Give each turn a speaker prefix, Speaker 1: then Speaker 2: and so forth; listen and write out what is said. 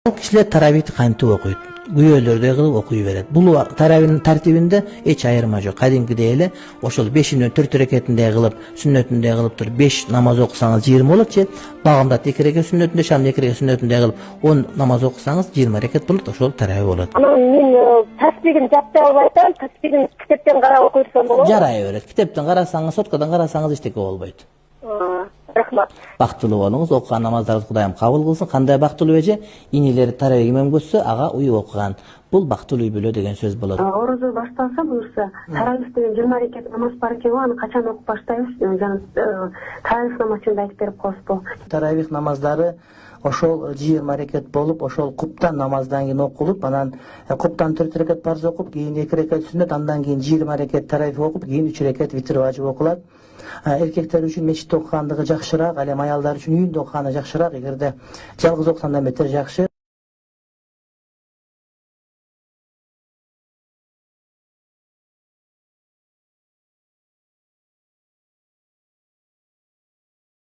Speaker 1: Kişiler tarawihti kантип окуйт. Güyölörдөй кылып окуй берет. Бул таrawihтин тартибинде эч айырма жок. Кадимкидей эле ошол 5-ин 4 рекетиндей кылып, сүннөтүндөй кылып туруп 5 намаз окусаңыз 20 болот же. Багымдат 2 рекет сүннөтүндө, шам 2 рекет сүннөтүндей кылып 10 намаз окусаңыз 20 рекет болот. Ошол таrawih болот.
Speaker 2: Анан мен тасбигин жаптай албай атам, тасбигин китептен карап окуй турсам болобу?
Speaker 1: Жарай берет. Китептен карасаңыз, соткадан карасаңыз эчтеке болбойт.
Speaker 2: Рахмат.
Speaker 1: Бактылуу болуңуз, окуган намаздарыңызды Кудайым кабыл кылсын. Кандай бактылуу эже, инелери таrawih имам көтсө, ага уй окуган. Бул бактылуу үй бүлө деген сөз болот.
Speaker 3: Орозо башталса буюрса, таrawih деген 20 рекет намаз бар экен го, аны качан окуп баштайбыз? Жана таrawih намазчында айтып берип коесузбу?
Speaker 1: Таrawih намаздары ошол 20 рекет болуп, ошол куптан намаздан кийин окулуп, анан куптан 4 рекет парз окуп, кийин 2 рекет сүннөт, андан кийин 20 рекет таrawih окуп, кийин 3 рекет витр важып окулат. Эркектер үчүн мечитте окугандыгы жакшыраак, ал эми аялдар үчүн үйүндө окуганы жакшыраак. Эгерде жалгыз окусаң да бетер жакшы.